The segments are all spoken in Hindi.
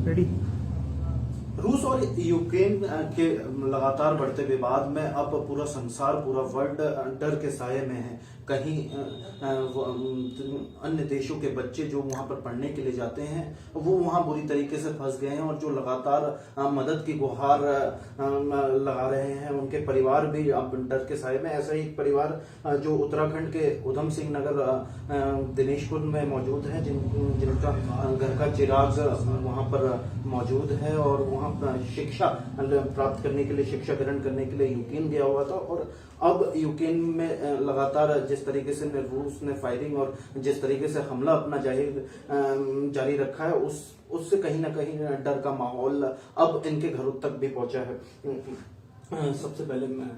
रेडी। रूस और यूक्रेन के लगातार बढ़ते विवाद में अब पूरा संसार, पूरा वर्ल्ड डर के साये में है। कहीं अन्य देशों के बच्चे जो वहां पर पढ़ने के लिए जाते हैं वो वहां बुरी तरीके से फंस गए हैं, और जो लगातार मदद की गुहार लगा रहे हैं उनके परिवार भी अब डर के साये में। ऐसा ही एक परिवार जो उत्तराखंड के उधम सिंह नगर दिनेशपुर में मौजूद है, जिनका घर का चिराग वहां पर मौजूद है, और वहां शिक्षा प्राप्त करने के लिए, शिक्षा ग्रहण करने के लिए यूक्रेन गया हुआ था। और अब यूक्रेन में लगातार जिस तरीके से रूस ने फायरिंग और जिस तरीके से हमला अपना जारी रखा है, उससे कहीं ना कहीं डर का माहौल अब इनके घरों तक भी पहुंचा है। सबसे पहले मैं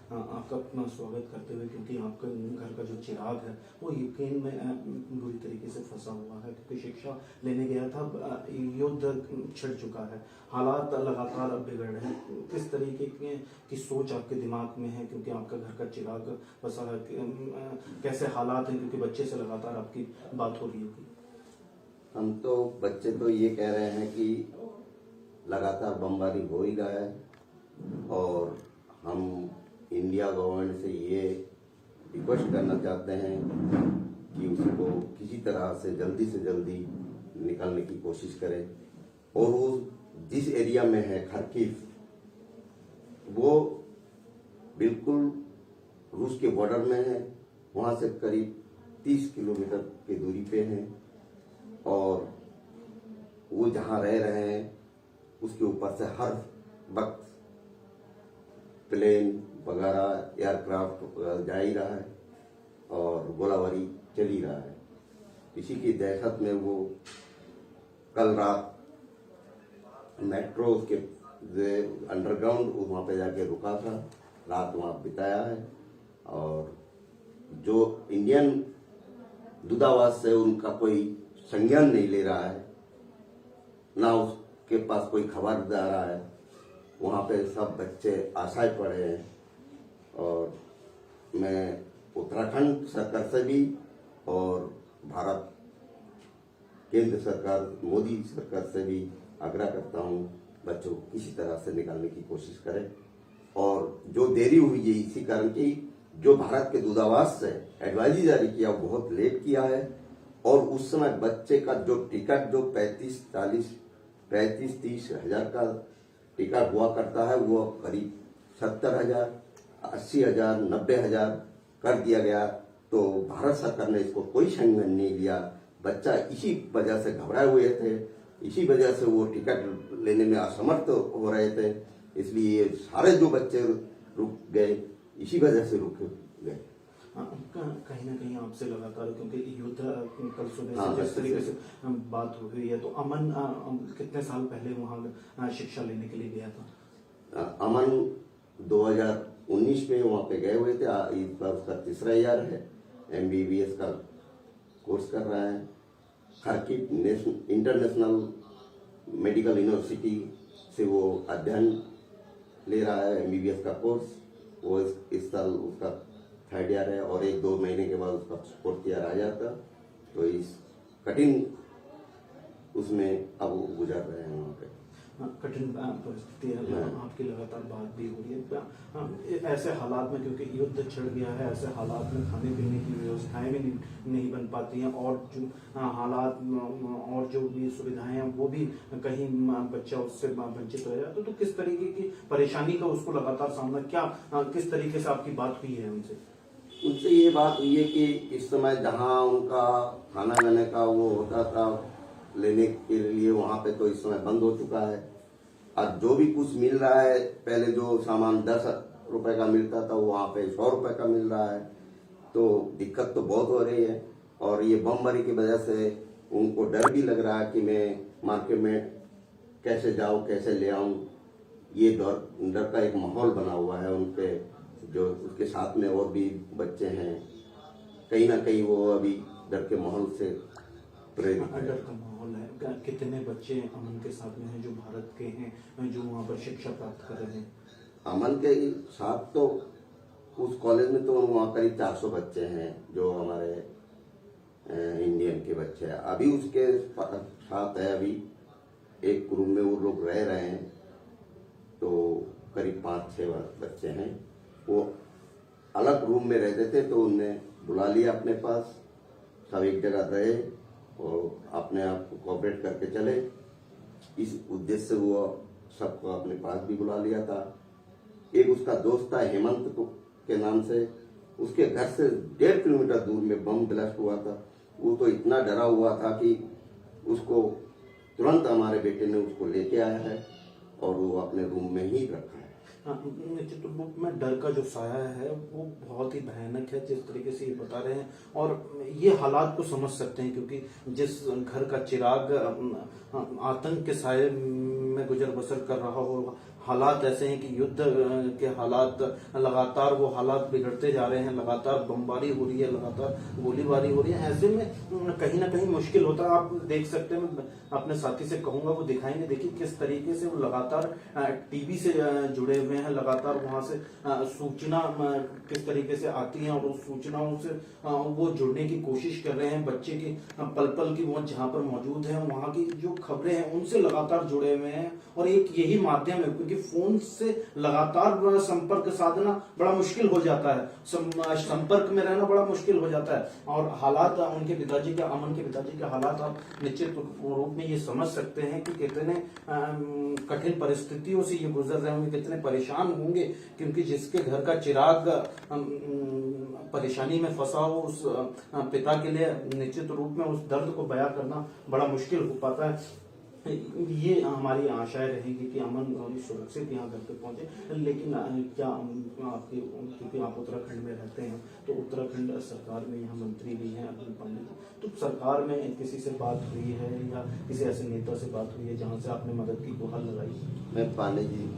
आपका अपना स्वागत करते हुए, क्योंकि आपका घर का जो चिराग है वो यूक्रेन में बुरी तरीके से फंसा हुआ है, क्योंकि शिक्षा लेने गया था, युद्ध छिड़ चुका है, हालात लगातार अब बिगड़ रहे हैं। किस तरीके की सोच आपके दिमाग में है, क्योंकि आपका घर का चिराग फंसा है, कैसे हालात हैं, क्योंकि बच्चे से लगातार आपकी बात हो रही होगी। हम तो बच्चे तो ये कह रहे हैं कि लगातार बमबारी हो ही रहा है, और हम इंडिया गवर्नमेंट से ये रिक्वेस्ट करना चाहते हैं कि उसको किसी तरह से जल्दी निकालने की कोशिश करें। और वो जिस एरिया में है खरकीव, वो बिल्कुल रूस के बॉर्डर में है, वहां से करीब 30 किलोमीटर की दूरी पे है, और वो जहां रह रहे हैं उसके ऊपर से हर वक्त प्लेन वगैरह एयरक्राफ्ट जा ही रहा है और गोलाबारी चल ही रहा है। इसी की दहशत में वो कल रात मेट्रो के अंडरग्राउंड वहां पे जाके रुका था, रात वहां बिताया है। और जो इंडियन दूतावास से उनका कोई संज्ञान नहीं ले रहा है, ना उसके पास कोई खबर दे रहा है। वहाँ पे सब बच्चे आशाएं पड़े हैं, और मैं उत्तराखंड सरकार से भी और भारत केंद्र सरकार, मोदी सरकार से भी आग्रह करता हूँ बच्चों को किसी तरह से निकालने की कोशिश करें। और जो देरी हुई है इसी कारण की, जो भारत के दूतावास से एडवाइजरी जारी किया वो बहुत लेट किया है, और उस समय बच्चे का जो टिकट जो 35-30 हजार का टिकट हुआ करता है, वो करीब 70,000, 80,000, 90,000 कर दिया गया। तो भारत सरकार ने इसको कोई संज्ञान नहीं लिया। बच्चा इसी वजह से घबराए हुए थे, इसी वजह से वो टिकट लेने में असमर्थ हो रहे थे, इसलिए सारे जो बच्चे रुक गए, इसी वजह से रुक गए। कहीं ना कहीं आपसे लगातार, क्योंकि युद्ध कल सुबह से जिस तरीके से बात हो गई है, तो अमन कितने साल पहले वहाँ शिक्षा लेने के लिए गया था? अमन 2019 में वहाँ पे गए हुए थे। इस बार उसका तीसरा ईयर है, MBBS का कोर्स कर रहा है। खारकीव इंटरनेशनल मेडिकल यूनिवर्सिटी से वो अध्ययन ले रहा है, MBBS का कोर्स। वो इस साल उसका 3rd ईयर है, और 1-2 महीने के बाद उसका 4th ईयर आ जाता। तो इस कठिन उसमें अब वो गुजर रहे हैं वहाँ पे। कठिन परिस्थिति है, आपकी लगातार बात भी हो रही है। ऐसे हालात में, क्योंकि युद्ध छिड़ गया है, ऐसे हालात में खाने पीने की व्यवस्थाएं भी नहीं बन पाती हैं, और जो हालात और जो भी सुविधाएं हैं वो भी कहीं बच्चा उससे वंचित हो जाता। तो किस तरीके की परेशानी का उसको लगातार सामना, किस तरीके से आपकी बात हुई है उनसे? उनसे ये बात हुई है कि इस समय जहाँ उनका खाना लेने का वो होता था लेने के लिए, वहाँ पे तो इस समय बंद हो चुका है। और जो भी कुछ मिल रहा है, पहले जो सामान 10 रुपए का मिलता था वहाँ पे 100 रुपए का मिल रहा है। तो दिक्कत तो बहुत हो रही है, और ये बमबारी की वजह से उनको डर भी लग रहा है कि मैं मार्केट में कैसे जाऊँ, कैसे ले आऊँ। ये डर का एक माहौल बना हुआ है उनके, जो उसके साथ में और भी बच्चे हैं। कहीं ना कहीं वो अभी डर के माहौल से प्रेरित है। डर का माहौल है। कितने बच्चे अमन के साथ में हैं जो भारत के हैं, जो वहाँ पर शिक्षा प्राप्त कर रहे हैं? अमन के साथ तो उस कॉलेज में तो वहाँ करीब 400 बच्चे हैं जो हमारे इंडियन के बच्चे हैं। अभी उसके साथ है अभी एक रूम में वो लोग रह रहे हैं, तो करीब 5-6 बच्चे हैं। वो अलग रूम में रहते थे, तो उनने बुला लिया अपने पास, सब एक जगह रहे और अपने आप को कोऑपरेट करके चले। इस उद्देश्य से वो सबको अपने पास भी बुला लिया था। एक उसका दोस्त था हेमंत के नाम से, उसके घर से 1.5 किलोमीटर दूर में बम ब्लास्ट हुआ था। वो तो इतना डरा हुआ था कि उसको तुरंत हमारे बेटे ने उसको लेके आया है और वो अपने रूम में ही रखा है। निश्चित रूप में डर का जो साया है वो बहुत ही भयानक है, जिस तरीके से ये बता रहे हैं। और ये हालात को समझ सकते हैं, क्योंकि जिस घर का चिराग आतंक के साये में गुजर बसर कर रहा हो, हालात ऐसे हैं कि युद्ध के हालात, लगातार वो हालात बिगड़ते जा रहे हैं, लगातार बमबारी हो रही है, लगातार गोलीबारी हो रही है। ऐसे में कहीं ना कहीं मुश्किल होता है। आप देख सकते हैं, मैं अपने साथी से कहूंगा वो दिखाएंगे, देखिए किस तरीके से वो लगातार टीवी से जुड़े हुए हैं, लगातार वहां से सूचना किस तरीके से आती है और उस सूचनाओं से वो जुड़ने की कोशिश कर रहे हैं। बच्चे की पल पल की वो जहाँ पर मौजूद है, वहां की जो खबरें हैं उनसे लगातार जुड़े हुए हैं। और एक यही माध्यम है, क्योंकि फोन से लगातार संपर्क साधना बड़ा मुश्किल हो जाता है, संपर्क में रहना बड़ा मुश्किल हो जाता है। और हालात उनके पिताजी के, अमन के पिताजी के हालात आप निश्चित रूप में ये समझ सकते हैं कि कितने कठिन परिस्थितियों से ये गुजर रहे होंगे, कितने परेशान होंगे, क्योंकि जिसके घर का चिराग परेशानी में फंसा हो, उस पिता के लिए निश्चित रूप में उस दर्द को बयां करना बड़ा मुश्किल हो पाता है। ये हमारी आशाएं रहेंगी कि अमन सुरक्षित यहाँ घर पे पहुंचे। लेकिन क्या आपके, क्योंकि आप उत्तराखंड में रहते हैं, तो उत्तराखंड सरकार में यहाँ मंत्री भी हैं अब्दुल पंडित, तो सरकार में किसी से बात हुई है या किसी ऐसे नेता से बात हुई है जहाँ से आपने मदद की गुहार लगाई? मैं पांडे जी,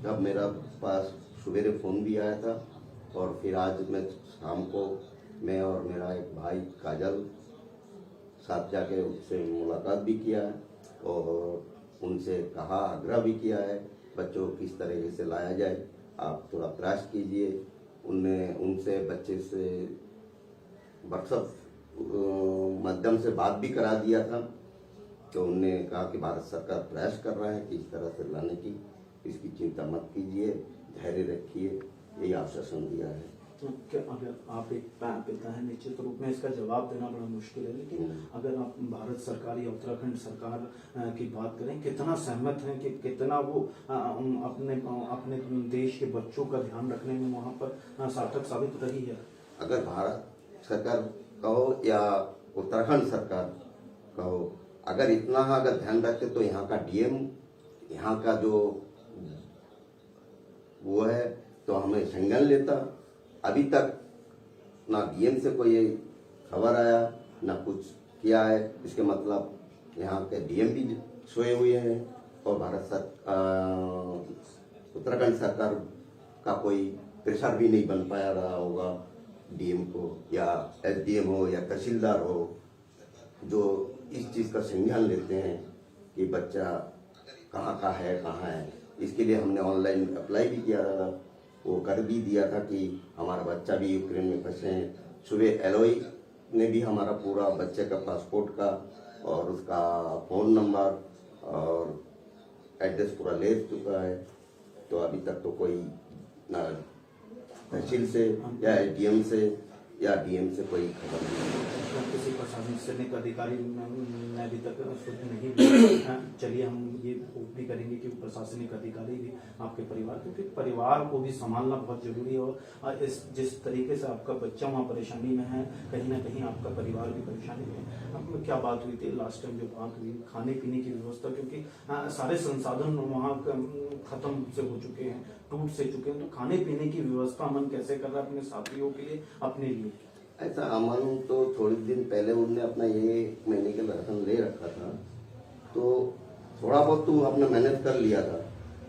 अब मेरा पास सवेरे फोन भी आया था और फिर आज मैं शाम को मैं और मेरा एक भाई काजल साथ जाके उससे मुलाकात भी किया है और उनसे कहा, आग्रह भी किया है बच्चों को किस तरीके से लाया जाए, आप थोड़ा प्रयास कीजिए। उनसे बच्चे से व्हाट्सएप माध्यम से बात भी करा दिया था, तो उनने कहा कि भारत सरकार प्रयास कर रहा है कि इस तरह से लाने की, इसकी चिंता मत कीजिए, धैर्य रखिए, यही आश्वासन दिया है। क्या अगर आप एक पिता है, निश्चित रूप में इसका जवाब देना बड़ा मुश्किल है, लेकिन अगर आप भारत सरकार या उत्तराखंड सरकार की बात करें, कितना सहमत हैं कि कितना वो अपने देश के बच्चों का ध्यान रखने में वहां पर सार्थक साबित रही है? अगर भारत सरकार कहो या उत्तराखंड सरकार कहो, अगर इतना अगर ध्यान रखते तो यहाँ का डीएम, यहाँ का जो वो है, तो हमें संज्ञान लेता। अभी तक ना डीएम से कोई खबर आया, ना कुछ किया है। इसके मतलब यहाँ के डीएम भी सोए हुए हैं और उत्तराखंड सरकार का कोई प्रेशर भी नहीं बन पाया रहा होगा डीएम को या एसडीएम हो या तहसीलदार हो, जो इस चीज का संज्ञान लेते हैं कि बच्चा कहाँ का है, कहाँ है। इसके लिए हमने ऑनलाइन अप्लाई भी किया था, वो कर भी दिया था कि हमारा बच्चा भी यूक्रेन में फंसे हैं। सुबह एलओई ने भी हमारा पूरा बच्चे का पासपोर्ट का और उसका फ़ोन नंबर और एड्रेस पूरा ले चुका है। तो अभी तक तो कोई ना तहसील से या एसडीएम से या डीएम से कोई खबर नहीं। किसी प्रशासनिक अधिकारी ने अभी तक सुध नहीं दिया। चलिए हम ये भी करेंगे कि प्रशासनिक अधिकारी भी आपके परिवार, क्योंकि परिवार को भी संभालना बहुत जरूरी है। और इस जिस तरीके से आपका बच्चा वहाँ परेशानी में है, कहीं ना कहीं आपका परिवार भी परेशानी में है। अब क्या बात हुई थी लास्ट टाइम जो बात हुई, खाने पीने की व्यवस्था, क्योंकि सारे संसाधन वहाँ खत्म से हो चुके हैं, टूट से चुके हैं, तो खाने पीने की व्यवस्था अमन कैसे कर रहा है अपने साथियों के लिए, अपने लिए? ऐसा अमन तो थोड़े दिन पहले उनने अपना ये 1 महीने का राशन ले रखा था, तो थोड़ा बहुत तो आपने मैनेज कर लिया था।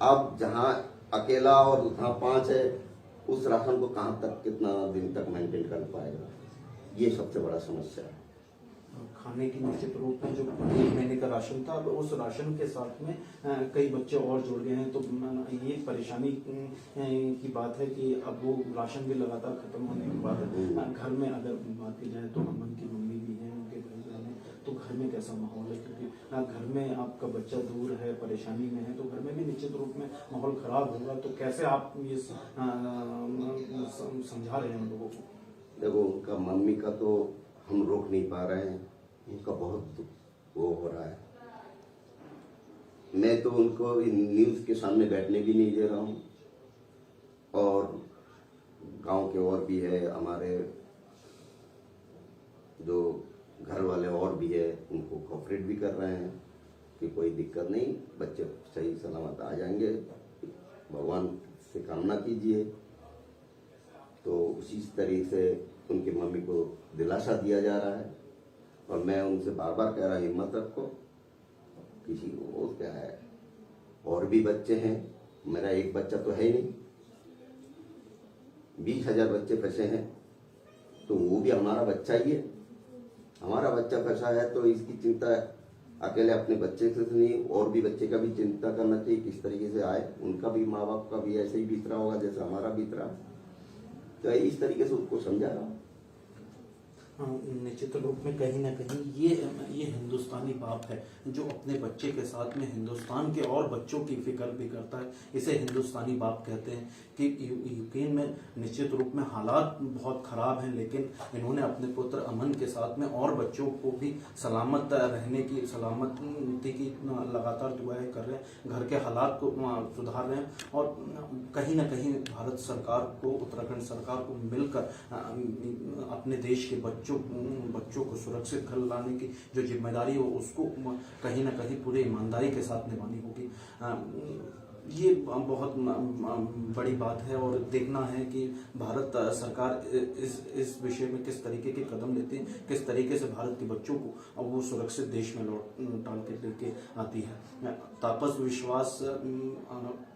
अब जहाँ अकेला और जहाँ 5 है, उस राशन को कहाँ तक कितना दिन तक मेंटेन कर पाएगा, ये सबसे बड़ा समस्या है। खाने की निश्चित रूप में जो 1 महीने का राशन था, अब उस राशन के साथ में कई बच्चे और जुड़ गए हैं, तो ये परेशानी की बात है कि अब वो राशन भी लगातार खत्म होने के बाद घर में अगर बात की जाए तो अमन की मम्मी भी है, उनके भाई बहन हैं, तो घर में कैसा माहौल है, क्योंकि घर में आपका बच्चा दूर है, परेशानी में है, तो घर में भी निश्चित रूप में माहौल खराब होगा। तो कैसे आप ये समझा रहे हैं उन लोगों को? देखो, उनका मम्मी का तो हम रोक नहीं पा रहे हैं, उनका बहुत वो हो रहा है। मैं तो उनको न्यूज के सामने बैठने भी नहीं दे रहा हूँ, और गांव के और भी है, हमारे जो घर वाले और भी है, उनको कोऑपरेट भी कर रहे हैं कि कोई दिक्कत नहीं, बच्चे सही सलामत आ जाएंगे, भगवान से कामना कीजिए। तो उसी तरीके से उनकी मम्मी को दिलासा दिया जा रहा है, और मैं उनसे बार बार कह रहा, हिम्मत रखो, किसी को क्या है, और भी बच्चे हैं, मेरा एक बच्चा तो है ही नहीं, 20,000 बच्चे फंसे हैं, तो वो भी हमारा बच्चा ही है। हमारा बच्चा फंसा है तो इसकी चिंता अकेले अपने बच्चे से नहीं, और भी बच्चे का भी चिंता करना चाहिए, किस तरीके से आए, उनका भी माँ बाप का भी ऐसे ही बीतरा होगा जैसे हमारा बीतरा। तो इस तरीके से उसको समझा रहा हूँ। निश्चित रूप में कहीं ना कहीं ये हिंदुस्तानी बाप है जो अपने बच्चे के साथ में हिंदुस्तान के और बच्चों की फिक्र भी करता है। इसे हिंदुस्तानी बाप कहते हैं कि यूक्रेन में निश्चित रूप में हालात बहुत खराब हैं, लेकिन इन्होंने अपने पुत्र अमन के साथ में और बच्चों को भी सलामत रहने की, सलामती की लगातार दुआएं कर रहे हैं, घर के हालात को सुधार रहे हैं, और कहीं ना कहीं भारत सरकार को, उत्तराखंड सरकार को मिलकर अपने देश के बच्चों को सुरक्षित घर लाने की जो जिम्मेदारी हो उसको कहीं ना कहीं पूरी ईमानदारी के साथ निभानी होगी। ये बहुत बड़ी बात है, और देखना है कि भारत सरकार इस विषय में किस तरीके के कदम लेती है, किस तरीके से भारत के बच्चों को अब वो सुरक्षित देश में लौटाल के लेके आती है। तापस विश्वास,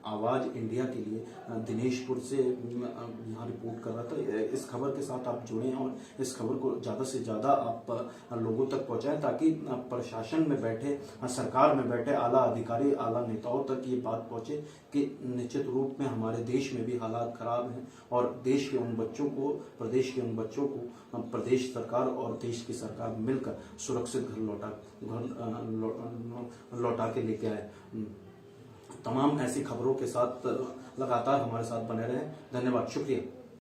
आवाज इंडिया के लिए दिनेशपुर से यहाँ रिपोर्ट कर रहा था। इस खबर के साथ आप जुड़ें और इस खबर को ज़्यादा से ज़्यादा आप लोगों तक पहुँचाएं, ताकि प्रशासन में बैठे, सरकार में बैठे आला अधिकारी, आला नेताओं तक ये बात पहुँचे कि निश्चित रूप में हमारे देश में भी हालात खराब हैं, और देश के उन बच्चों को, प्रदेश के उन बच्चों को प्रदेश सरकार और देश की सरकार मिलकर सुरक्षित घर लौटा के लेके आए। तमाम ऐसी खबरों के साथ लगातार हमारे साथ बने रहें। धन्यवाद, शुक्रिया।